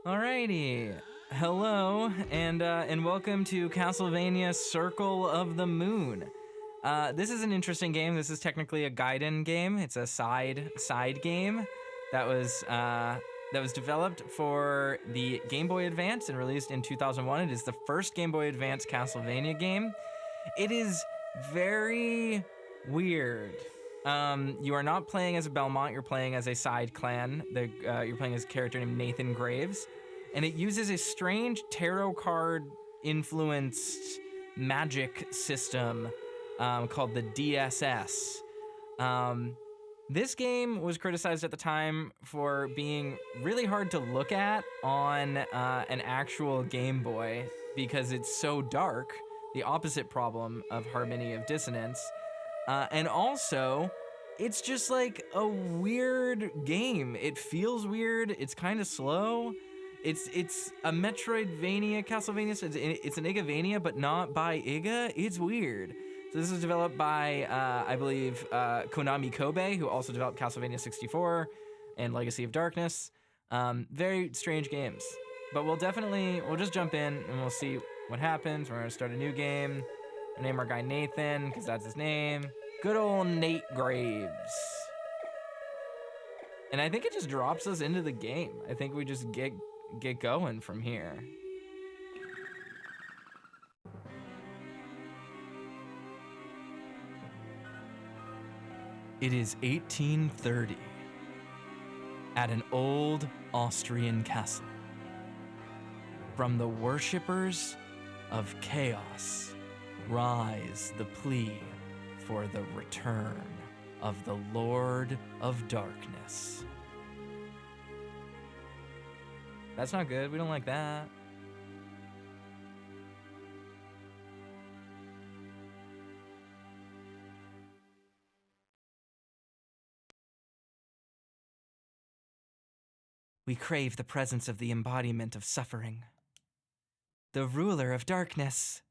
Alrighty. Hello, and welcome to Castlevania Circle of the Moon. This is an interesting game. This is technically a Gaiden game. It's a side game that was developed for the Game Boy Advance and released in 2001. It is the first Game Boy Advance Castlevania game. It is very weird. You are not playing as a Belmont, you're playing as a side clan. You're playing as a character named Nathan Graves, and it uses a strange tarot card influenced magic system called the DSS. This game was criticized at the time for being really hard to look at on an actual Game Boy because it's so dark, the opposite problem of Harmony of Dissonance. And also, it's just like a weird game. It feels weird. It's kind of slow. It's a Metroidvania Castlevania. So it's an Igavania, but not by Iga. It's weird. So this was developed by, I believe, Konami Kobe, who also developed Castlevania 64 and Legacy of Darkness. Very strange games. But we'll just jump in and we'll see what happens. We're gonna start a new game. We'll name our guy Nathan, because that's his name. Good old Nate Graves. And I think it just drops us into the game. I think we just get going from here. It is 1830 at an old Austrian castle. From the worshippers of chaos rise the plea for the return of the Lord of Darkness. That's not good. We don't like that. We crave the presence of the embodiment of suffering, the ruler of darkness.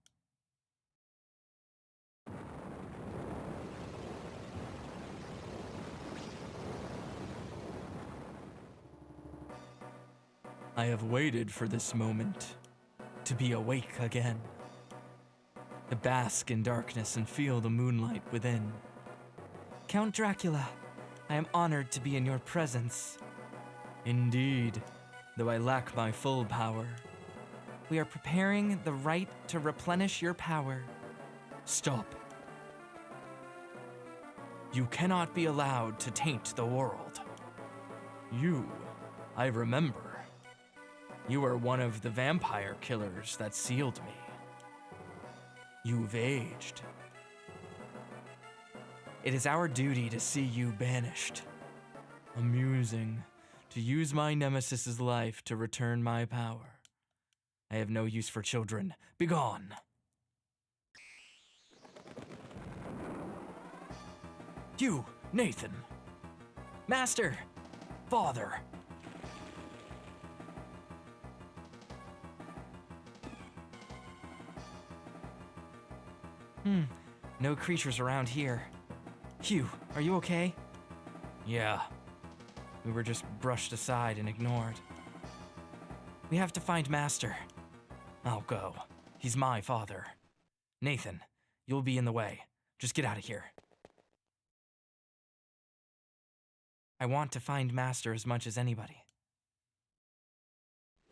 I have waited for this moment, to be awake again, to bask in darkness and feel the moonlight within. Count Dracula, I am honored to be in your presence. Indeed, though I lack my full power. We are preparing the rite to replenish your power. Stop. You cannot be allowed to taint the world. You, I remember. You were one of the vampire killers that sealed me. You've aged. It is our duty to see you banished. Amusing. To use my nemesis's life to return my power. I have no use for children. Begone! You, Nathan! Master! Father! No creatures around here. Hugh, are you okay? Yeah. We were just brushed aside and ignored. We have to find Master. I'll go. He's my father. Nathan, you'll be in the way. Just get out of here. I want to find Master as much as anybody.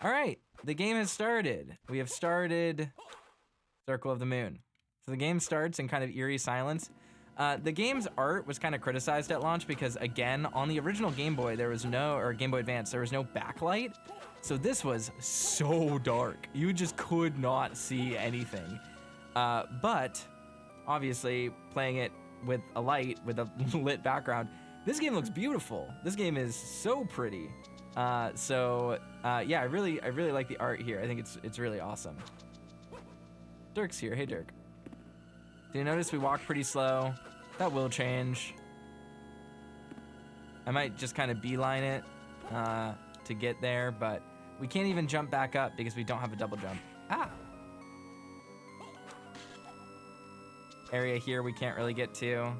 All right, the game has started. We have started Circle of the Moon. So the game starts in kind of eerie silence. The game's art was kind of criticized at launch because, again, on the original Game Boy, or Game Boy Advance, there was no backlight. So this was so dark. You just could not see anything. But, obviously, playing it with a light, with a lit background, this game looks beautiful. This game is so pretty. Yeah, I really like the art here. I think it's really awesome. Dirk's here. Hey, Dirk. Do you notice we walk pretty slow? That will change. I might just kind of beeline it to get there, but we can't even jump back up because we don't have a double jump. Ah! Area here we can't really get to.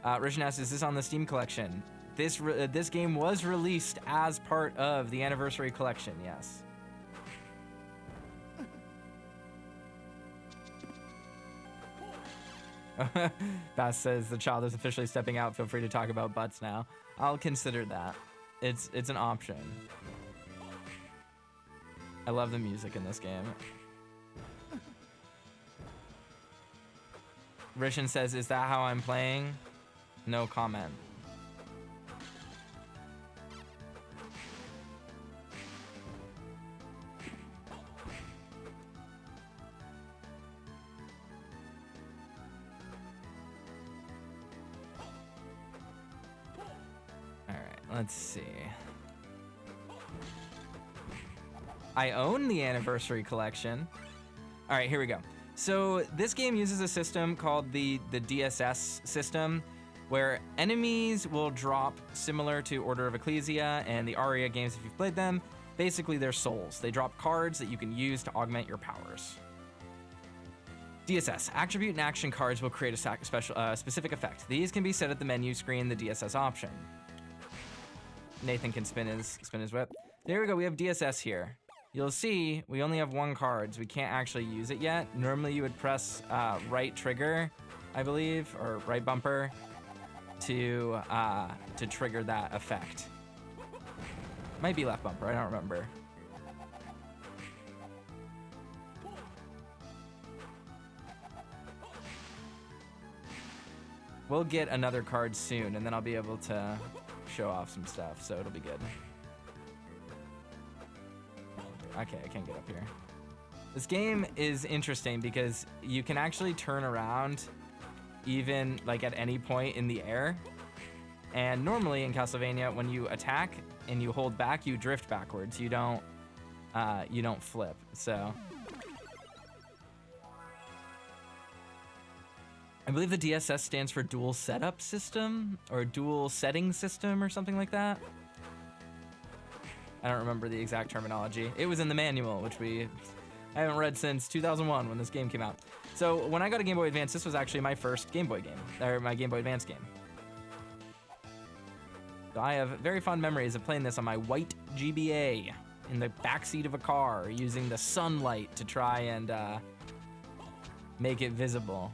Rishan asks, is this on the Steam collection? This game was released as part of the Anniversary Collection, yes. Bass says the child is officially stepping out. Feel free to talk about butts now. I'll consider that. It's an option. I love the music in this game. Rishan says, is that how I'm playing? No comment. Let's see. I own the Anniversary Collection. All right, here we go. So this game uses a system called the DSS system, where enemies will drop similar to Order of Ecclesia and the Aria games if you've played them. Basically, they're souls. They drop cards that you can use to augment your powers. DSS, attribute and action cards will create a specific effect. These can be set at the menu screen, the DSS option. Nathan can spin his whip. There we go, we have DSS here. You'll see we only have one card, so we can't actually use it yet. Normally you would press right trigger, I believe, or right bumper to trigger that effect. Might be left bumper, I don't remember. We'll get another card soon, and then I'll be able to show off some stuff, so it'll be good. Okay, I can't get up here. This game is interesting because you can actually turn around even like at any point in the air. And normally in Castlevania, when you attack and you hold back, you drift backwards. You don't flip. So I believe the DSS stands for dual setup system or dual setting system or something like that. I don't remember the exact terminology. It was in the manual, which I haven't read since 2001 when this game came out. So when I got a Game Boy Advance, this was actually my first Game Boy game, or my Game Boy Advance game. So I have very fond memories of playing this on my white GBA in the backseat of a car, using the sunlight to try and make it visible.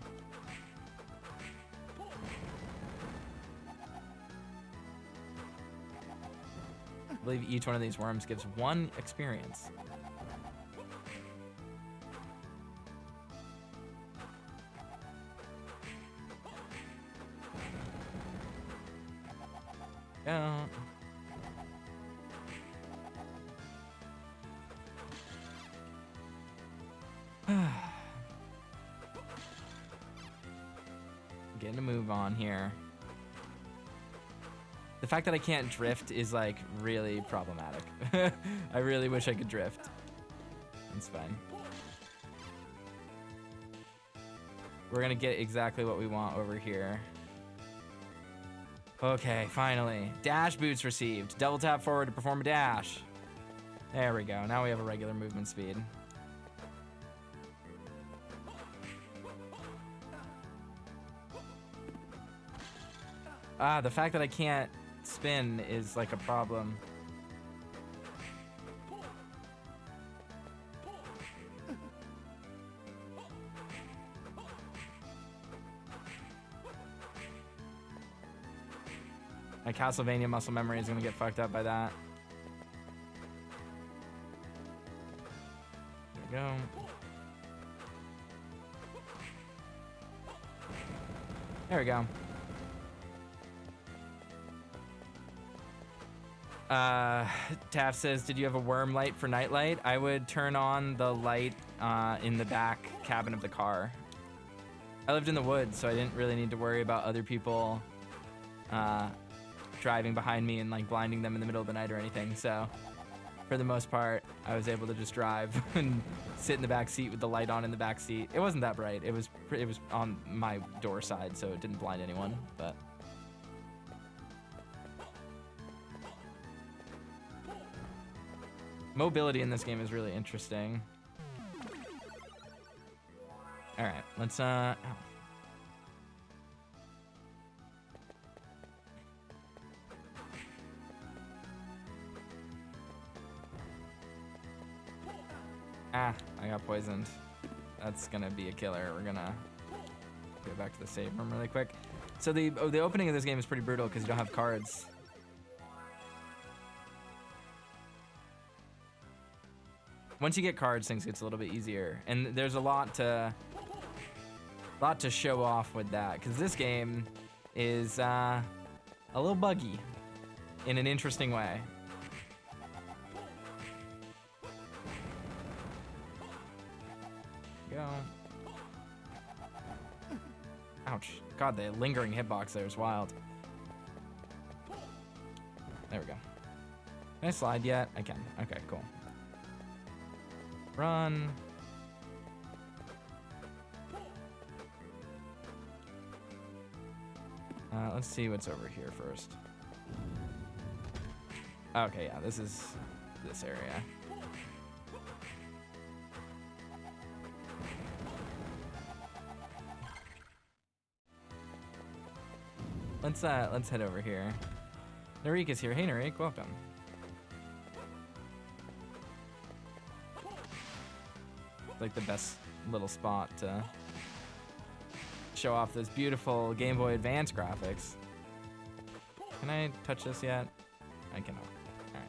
I believe each one of these worms gives 1 experience. Yeah. Getting a move on here. The fact that I can't drift is like really problematic. I really wish I could drift. It's fine. We're gonna get exactly what we want over here. Okay, finally. Dash boots received. Double tap forward to perform a dash. There we go. Now we have a regular movement speed. The fact that I can't spin is like a problem. My Castlevania muscle memory is gonna get fucked up by that. There we go. There we go. Taff says, did you have a worm light for nightlight? I would turn on the light in the back cabin of the car. I lived in the woods, so I didn't really need to worry about other people driving behind me and like blinding them in the middle of the night or anything. So for the most part, I was able to just drive and sit in the back seat with the light on in the back seat. It wasn't that bright. It was on my door side, so it didn't blind anyone, but mobility in this game is really interesting. All right, let's Ah, I got poisoned. That's gonna be a killer. We're gonna go back to the save room really quick. So the opening of this game is pretty brutal because you don't have cards. Once you get cards, things gets a little bit easier, and there's a lot to show off with that because this game is a little buggy in an interesting way. Go. Ouch. God, the lingering hitbox there is wild. There we go. Can I slide yet? I can. Okay, cool. Run. Let's see what's over here first. Okay, yeah, this is this area. Let's head over here. Narik is here. Hey, Narik, welcome. Like the best little spot to show off those beautiful Game Boy Advance graphics. Can I touch this yet? I cannot. All right.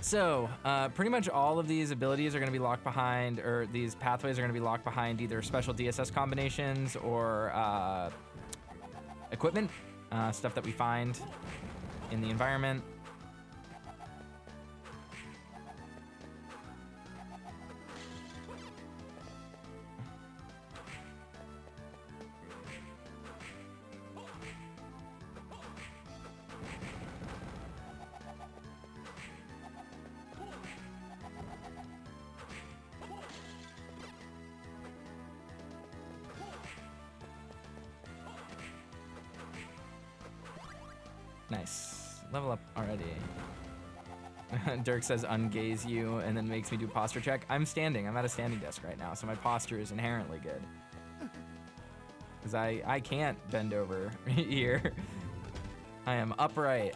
So, pretty much all of these abilities are going to be locked behind, or these pathways are going to be locked behind either special DSS combinations or equipment, stuff that we find in the environment. Nice. Level up already. Dirk says ungaze you and then makes me do posture check. I'm standing. I'm at a standing desk right now, so my posture is inherently good. Because I can't bend over here. I am upright.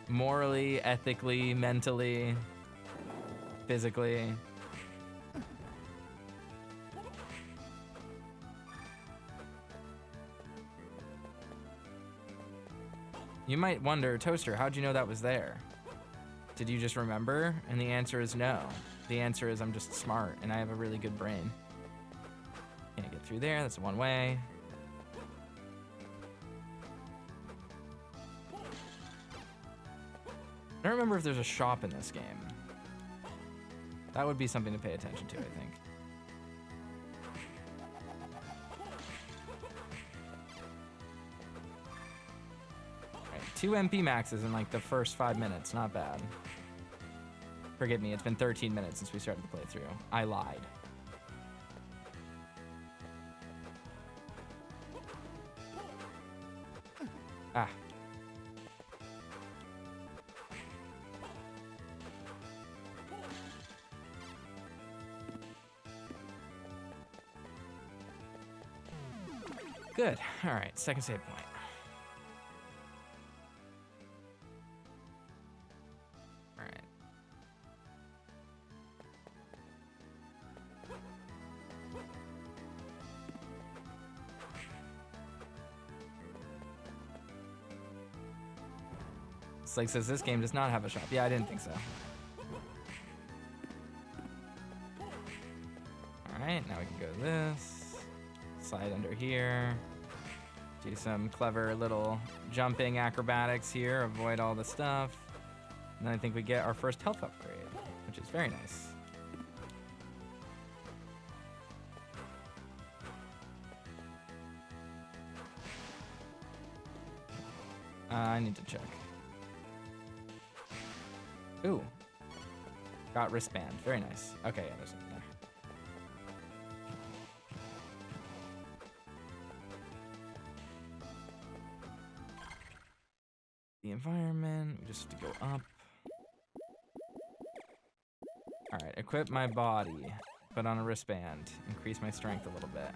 Morally, ethically, mentally, physically. You might wonder, Toaster, how'd you know that was there? Did you just remember? And the answer is no. The answer is I'm just smart and I have a really good brain. Can't get through there, that's one way. I don't remember if there's a shop in this game. That would be something to pay attention to, I think. Alright, 2 MP maxes in like the first 5 minutes, not bad. Forgive me, it's been 13 minutes since we started the playthrough. I lied. Ah. Good. All right, second save point. All right. Slake says this game does not have a shop. Yeah, I didn't think so. All right, now we can go to this. Slide under here. Do some clever little jumping acrobatics here. Avoid all the stuff. And then I think we get our first health upgrade, which is very nice. I need to check. Ooh. Got wristband. Very nice. Okay, yeah, there's something there. The environment. We just have to go up. Alright, equip my body. Put on a wristband. Increase my strength a little bit.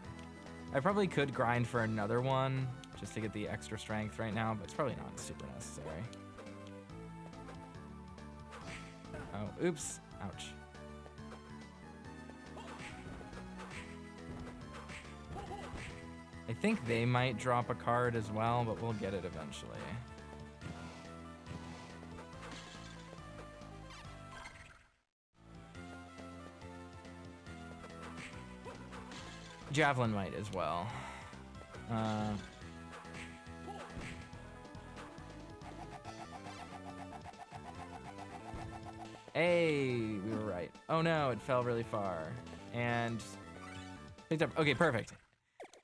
I probably could grind for another one just to get the extra strength right now, but it's probably not super necessary. Oops. Ouch. I think they might drop a card as well, but we'll get it eventually. Javelin might as well. Hey, we were right. Oh no, it fell really far. And picked up. Okay, perfect.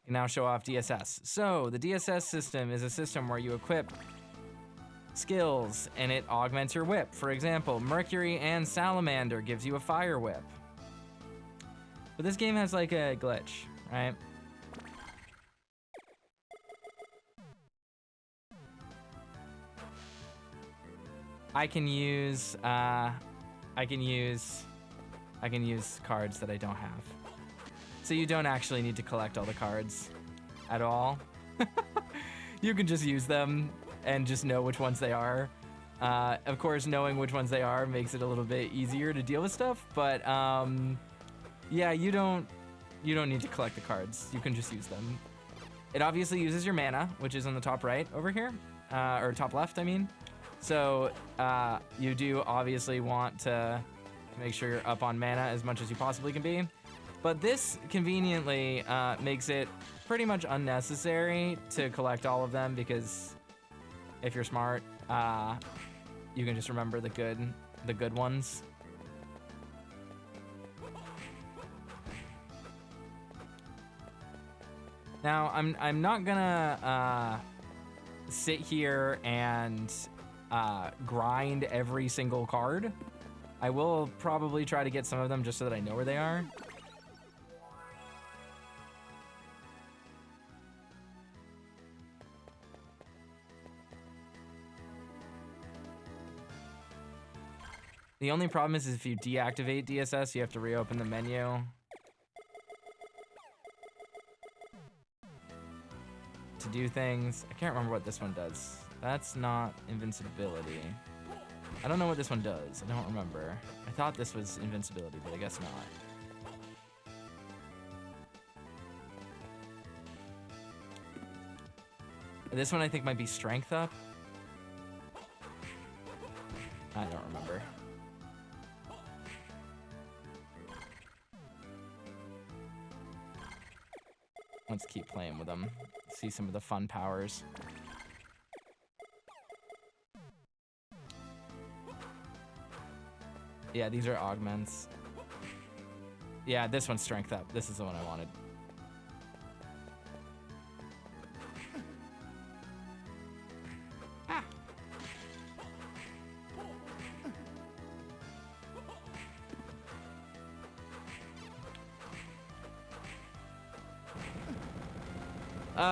Can now show off DSS. So the DSS system is a system where you equip skills and it augments your whip. For example, Mercury and Salamander gives you a fire whip. But this game has like a glitch, right? I can use cards that I don't have. So you don't actually need to collect all the cards at all. You can just use them and just know which ones they are. Of course, knowing which ones they are makes it a little bit easier to deal with stuff, but yeah, you don't need to collect the cards. You can just use them. It obviously uses your mana, which is on the top right over here, or top left, I mean. So you do obviously want to make sure you're up on mana as much as you possibly can be. But this conveniently makes it pretty much unnecessary to collect all of them, because if you're smart, you can just remember the good ones. Now, I'm not gonna sit here and grind every single card. I will probably try to get some of them just so that I know where they are. The only problem is if you deactivate DSS, you have to reopen the menu to do things. I can't remember what this one does. That's not invincibility. I don't know what this one does. I don't remember. I thought this was invincibility, but I guess not. This one I think might be strength up. I don't remember. Let's keep playing with them. See some of the fun powers. Yeah, these are augments. Yeah, this one's strength up. This is the one I wanted. Ah.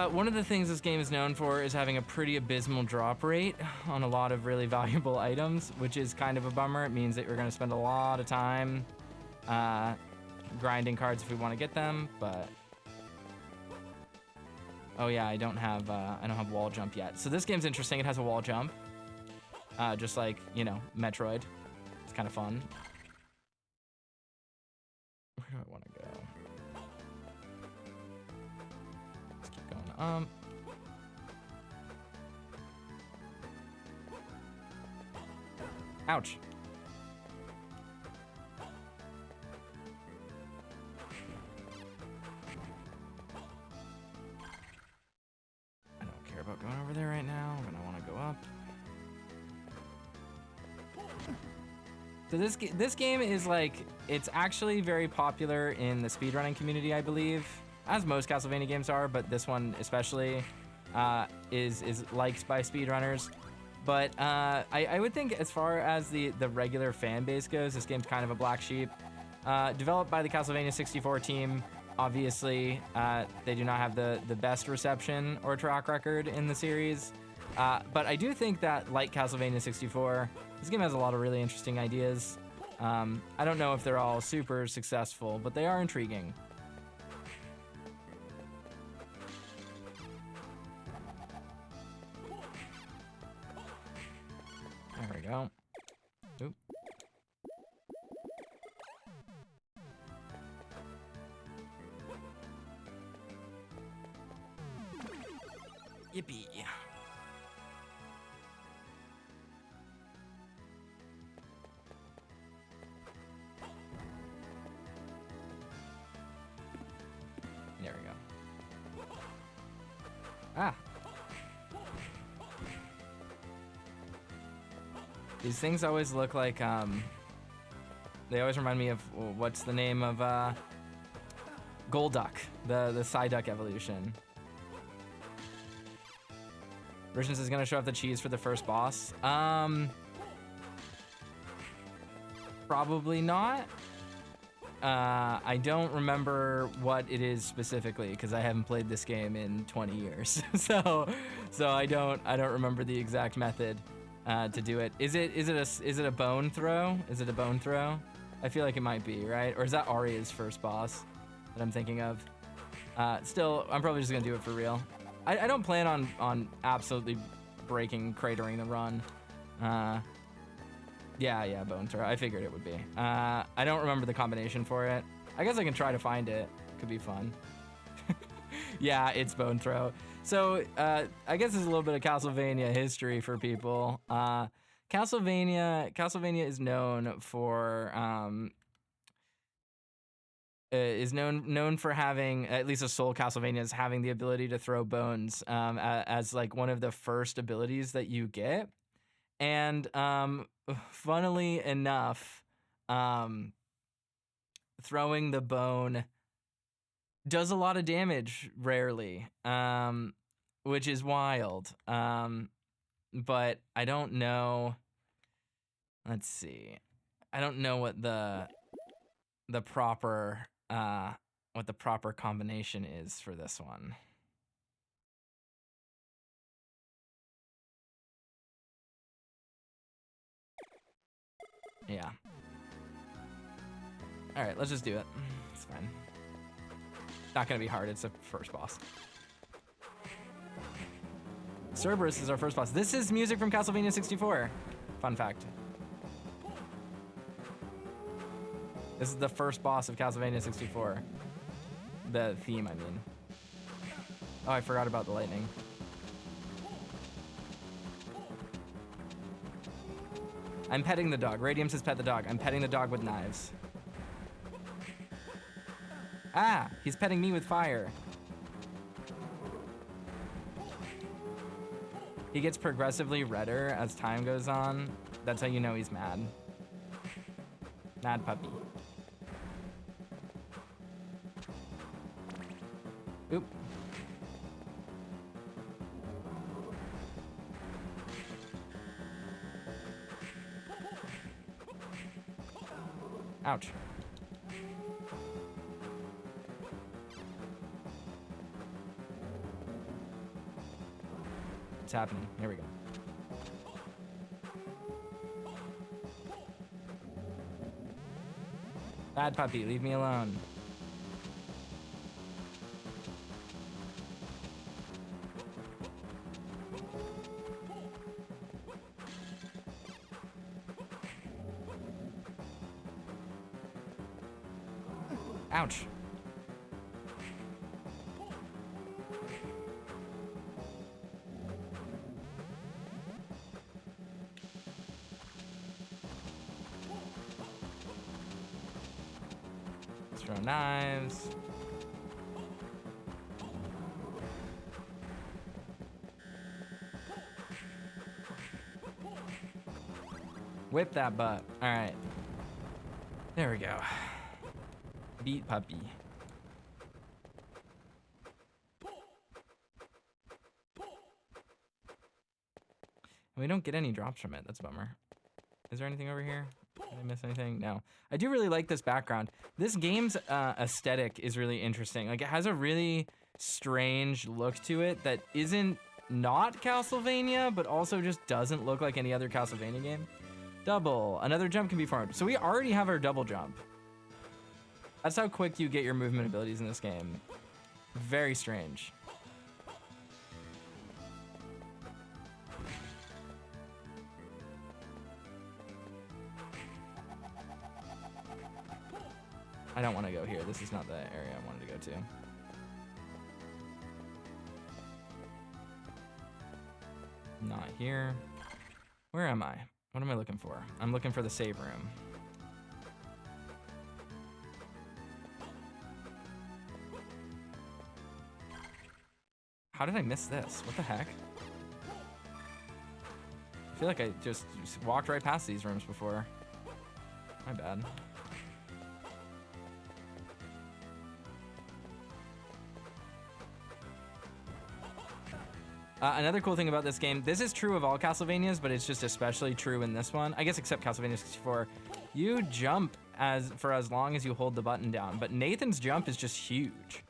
One of the things this game is known for is having a pretty abysmal drop rate on a lot of really valuable items, which is kind of a bummer. It means that we're going to spend a lot of time grinding cards if we want to get them, but... Oh yeah, I don't have wall jump yet. So this game's interesting. It has a wall jump, just like, you know, Metroid. It's kind of fun. Where do I want to go? Let's keep going. Ouch. I don't care about going over there right now. I'm gonna want to go up. So this game is like, it's actually very popular in the speedrunning community, I believe, as most Castlevania games are, but this one especially is liked by speedrunners. But I would think as far as the regular fan base goes, this game's kind of a black sheep. Developed by the Castlevania 64 team, obviously they do not have the best reception or track record in the series. But I do think that, like Castlevania 64, this game has a lot of really interesting ideas. I don't know if they're all super successful, but they are intriguing. There we go. Oop. Yippee. There we go. Ah. These things always look like, they always remind me of, what's the name of, Golduck, the Psyduck evolution. Versions is gonna show off the cheese for the first boss. Probably not. I don't remember what it is specifically because I haven't played this game in 20 years. so I don't remember the exact method to do it. Is it a bone throw? Is it a bone throw? I feel like it might be, right? Or is that Aria's first boss that I'm thinking of? Still, I'm probably just gonna do it for real. I don't plan on absolutely cratering the run. Yeah, bone throw. I figured it would be. I don't remember the combination for it. I guess I can try to find it. Could be fun. Yeah, it's bone throw. So I guess there's a little bit of Castlevania history for people. Castlevania is known for having, at least a Soul Castlevania is having the ability to throw bones as like one of the first abilities that you get. And funnily enough, throwing the bone does a lot of damage rarely, which is wild. But I don't know. Let's see. I don't know what the proper combination is for this one. Yeah. All right, let's just do it. It's fine. Not gonna be hard. It's the first boss. Cerberus is our first boss. This is music from Castlevania 64. Fun fact. This is the first boss of Castlevania 64. The theme, I mean. Oh, I forgot about the lightning. I'm petting the dog. Radium says pet the dog. I'm petting the dog with knives. Ah, he's petting me with fire. He gets progressively redder as time goes on. That's how you know he's mad. Mad puppy. Oop. Ouch. What's happening? Here we go. Bad puppy, leave me alone. Ouch. Let's throw knives. Whip that butt. All right. There we go. Beat puppy. We don't get any drops from it. That's a bummer. Is there anything over here? Did I miss anything? No. I do really like this background. This game's aesthetic is really interesting. Like, it has a really strange look to it that isn't not Castlevania, but also just doesn't look like any other Castlevania game. Double. Another jump can be formed. So we already have our double jump. That's how quick you get your movement abilities in this game. Very strange. I don't want to go here. This is not the area I wanted to go to. Not here. Where am I? What am I looking for? I'm looking for the save room. How did I miss this? What the heck? I feel like I just walked right past these rooms before. My bad. Another cool thing about this game, this is true of all Castlevanias, but it's just especially true in this one. I guess except Castlevania 64. You jump for as long as you hold the button down, but Nathan's jump is just huge.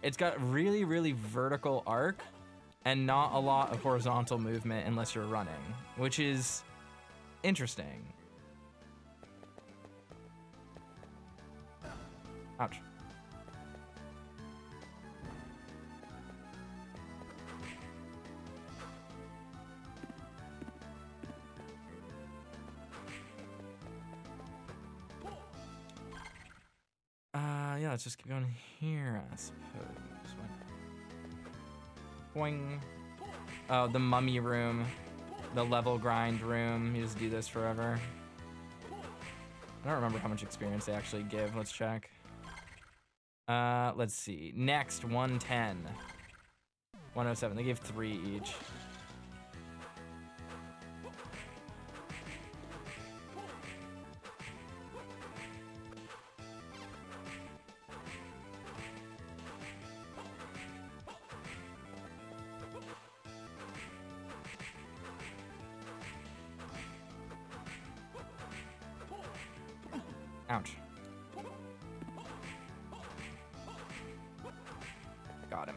It's got really, really vertical arc and not a lot of horizontal movement unless you're running, which is interesting. Ouch. Yeah, let's just keep going here, I suppose. Boing. Oh, the mummy room. The level grind room. You just do this forever. I don't remember how much experience they actually give. Let's check. Let's see. Next, 110. 107. They gave 3 each. Ouch. Got him.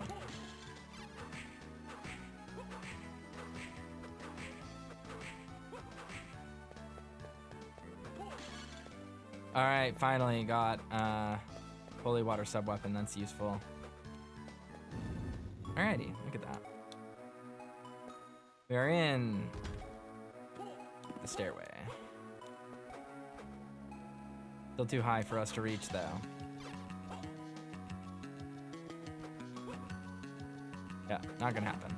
All right, finally got holy water sub-weapon. That's useful. Alrighty, look at that. We are in the stairway. Still too high for us to reach, though. Yeah, not gonna happen.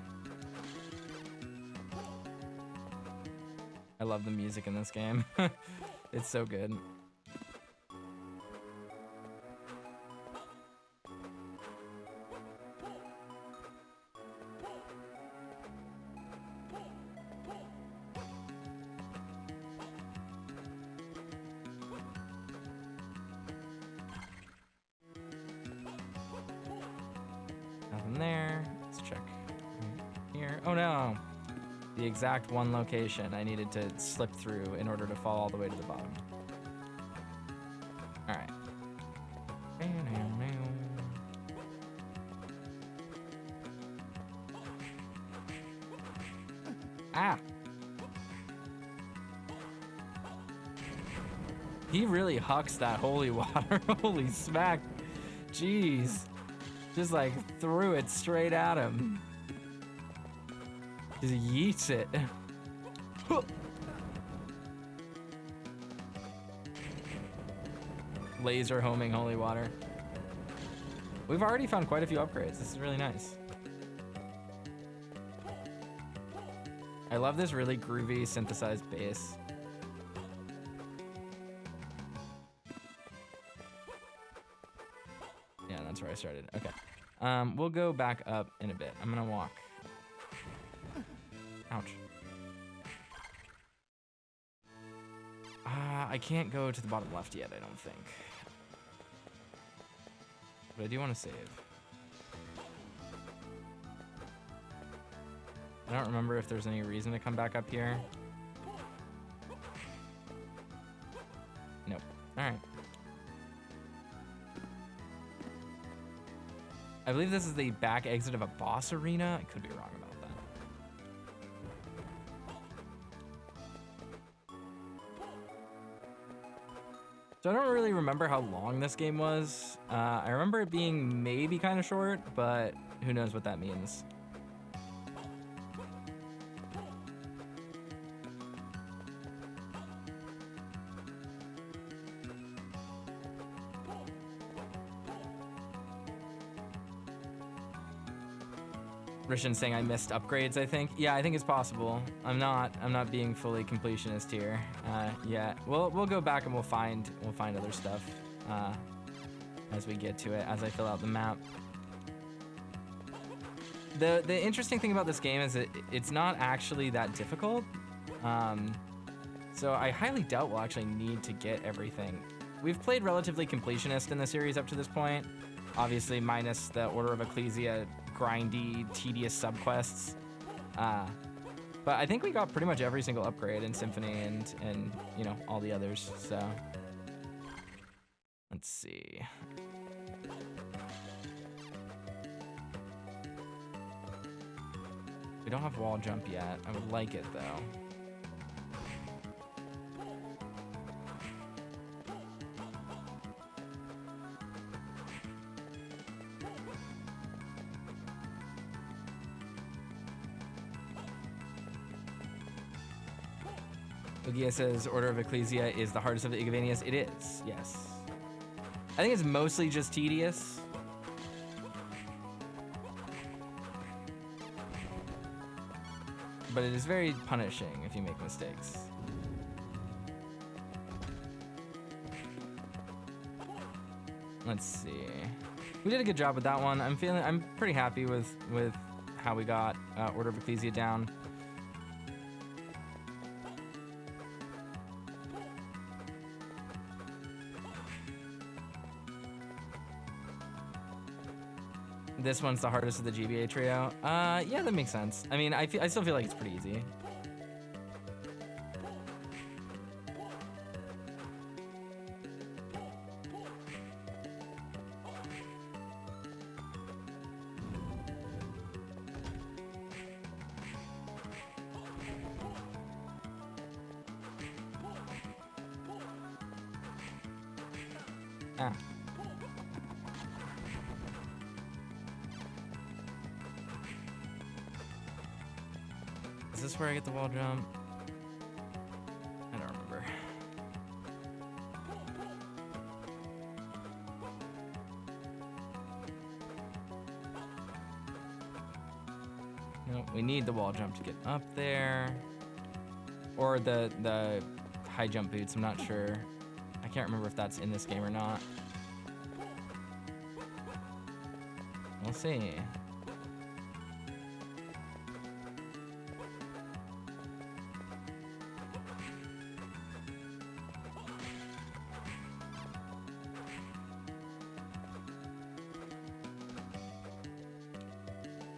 I love the music in this game. It's so good. Nothing there. Let's check here. Oh no! The exact one location I needed to slip through in order to fall all the way to the bottom. Alright. Ah! He really hucks that holy water. Holy smack. Jeez. Just like threw it straight at him. Just yeets it. Laser homing holy water. We've already found quite a few upgrades. This is really nice. I love this really groovy synthesized bass. Yeah, that's where I started. Okay. We'll go back up in a bit. I'm gonna walk. Ouch. I can't go to the bottom left yet, I don't think. But I do want to save. I don't remember if there's any reason to come back up here. Nope. Alright. I believe this is the back exit of a boss arena. I could be wrong about that. So I don't really remember how long this game was. I remember it being maybe kind of short, but who knows what that means. Rishin saying I missed upgrades, I think. Yeah, I think it's possible. I'm not being fully completionist here. Yeah. We'll go back and we'll find other stuff as we get to it, as I fill out the map. The interesting thing about this game is it's not actually that difficult. So I highly doubt we'll actually need to get everything. We've played relatively completionist in the series up to this point, obviously minus the Order of Ecclesia grindy, tedious subquests. But I think we got pretty much every single upgrade in Symphony and you know, all the others, so. Let's see. We don't have wall jump yet. I would like it though. Ugia says Order of Ecclesia is the hardest of the Igavanias. It is, yes. I think it's mostly just tedious. But it is very punishing if you make mistakes. Let's see. We did a good job with that one. I'm pretty happy with how we got Order of Ecclesia down. This one's the hardest of the GBA trio. Yeah, that makes sense. I mean, I still feel like it's pretty easy. Ah. Is this where I get the wall jump? I don't remember. No, we need the wall jump to get up there. Or the high jump boots, I'm not sure. I can't remember if that's in this game or not. We'll see.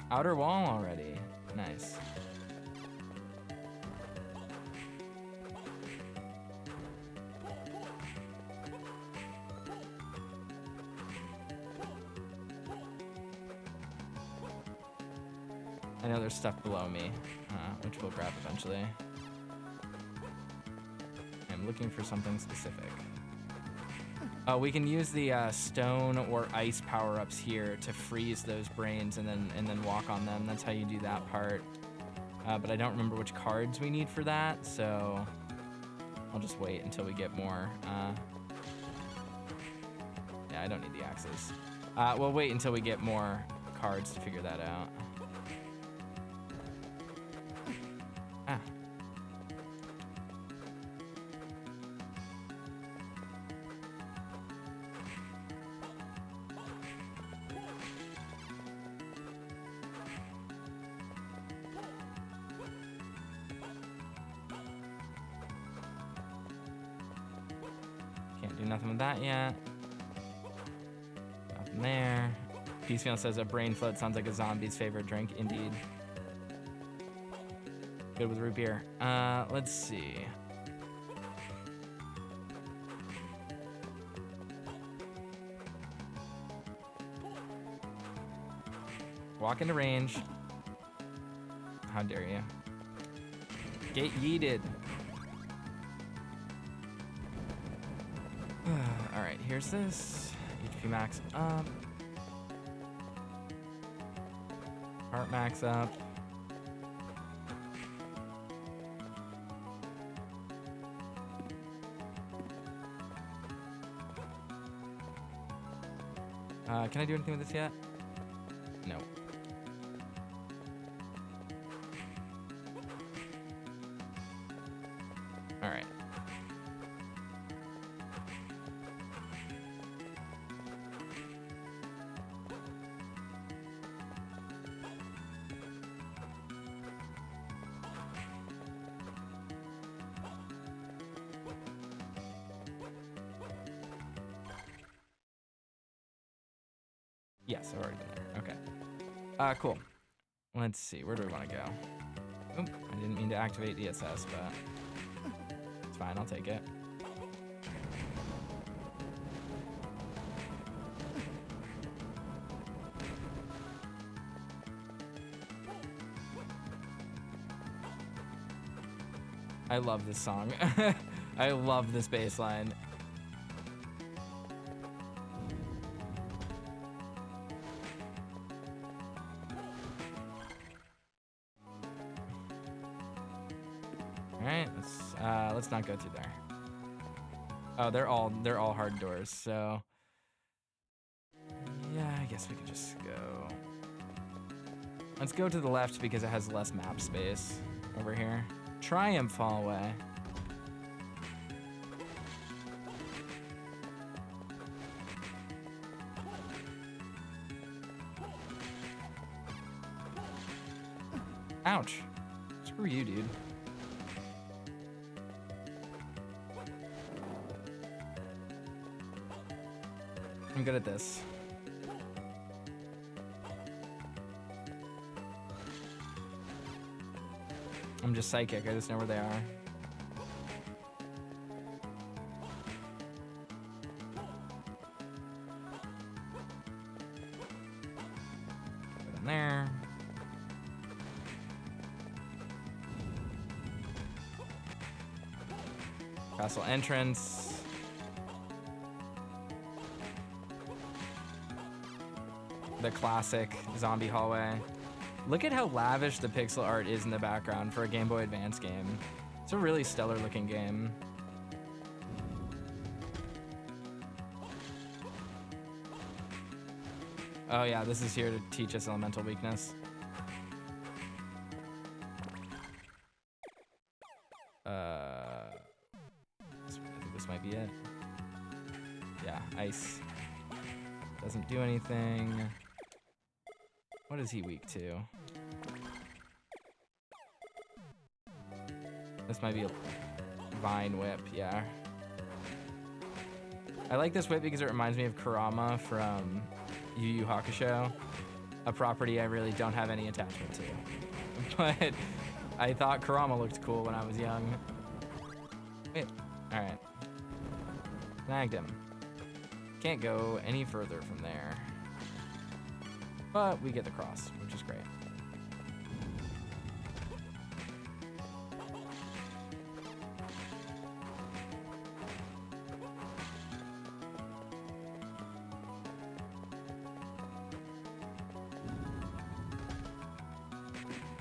Outer wall already. Nice. I know there's stuff below me, which we'll grab eventually. I'm looking for something specific. We can use the stone or ice power-ups here to freeze those brains and then walk on them. That's how you do that part. But I don't remember which cards we need for that, so I'll just wait until we get more. Yeah, I don't need the axes. We'll wait until we get more cards to figure that out. Ah. Can't do nothing with that yet. Nothing there. Peacefield says a brain float sounds like a zombie's favorite drink. Indeed. Good with root beer. Let's see. Walk into range. How dare you? Get yeeted. All right, here's this. HP max up. Heart max up. Can I do anything with this yet? No. Yes, I've already been there. Okay. Cool. Let's see. Where do we want to go? Oop, I didn't mean to activate DSS, but it's fine. I'll take it. I love this song. I love this bass line. All right, let's not go through there. Oh, they're all hard doors. So yeah, I guess we could just go. Let's go to the left because it has less map space over here. Triumph hallway. Ouch. Screw you, dude. I'm good at this. I'm just psychic. I just know where they are. Put in there. Castle entrance. The classic zombie hallway. Look at how lavish the pixel art is in the background for a Game Boy Advance game. It's a really stellar looking game. Oh yeah, this is here to teach us elemental weakness. I think this might be it. Yeah, ice. Doesn't do anything. What is he weak to? This might be a vine whip, yeah. I like this whip because it reminds me of Kurama from Yu Yu Hakusho, a property I really don't have any attachment to. But I thought Kurama looked cool when I was young. Wait, all right. Snagged him. Can't go any further from there. But we get the cross, which is great.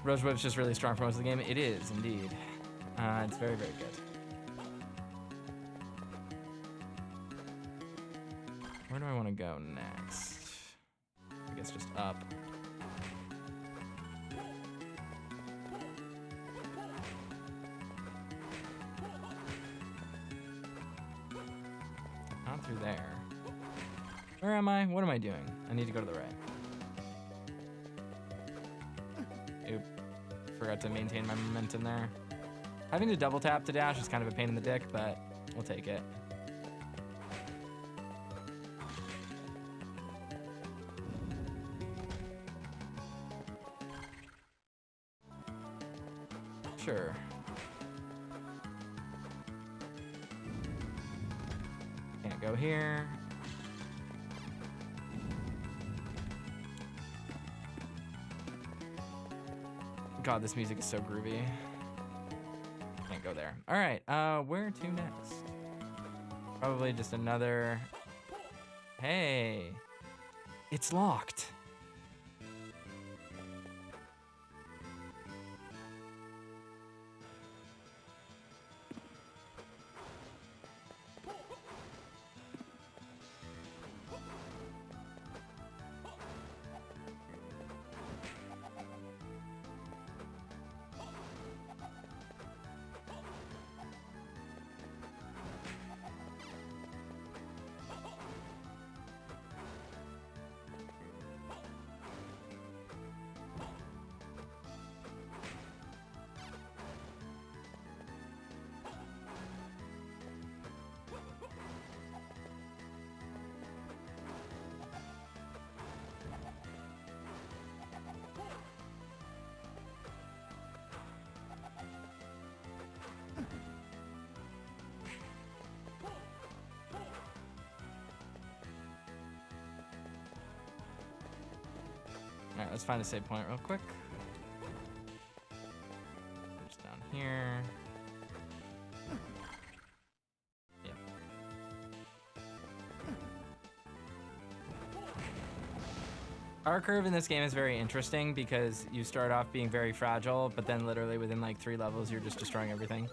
Rose Whip's just really strong for most of the game. It is, indeed. It's very, very good. Where do I want to go next? I guess just up. Not through there. Where am I? What am I doing? I need to go to the right. Oop. Forgot to maintain my momentum there. Having to double tap to dash is kind of a pain in the dick, but we'll take it. Sure. Can't go here. God, this music is so groovy. Can't go there. All right, where to next? Probably just another... Hey, it's locked. All right, let's find a save point real quick. Just down here. Yep. Our curve in this game is very interesting because you start off being very fragile, but then literally within like 3 levels, you're just destroying everything.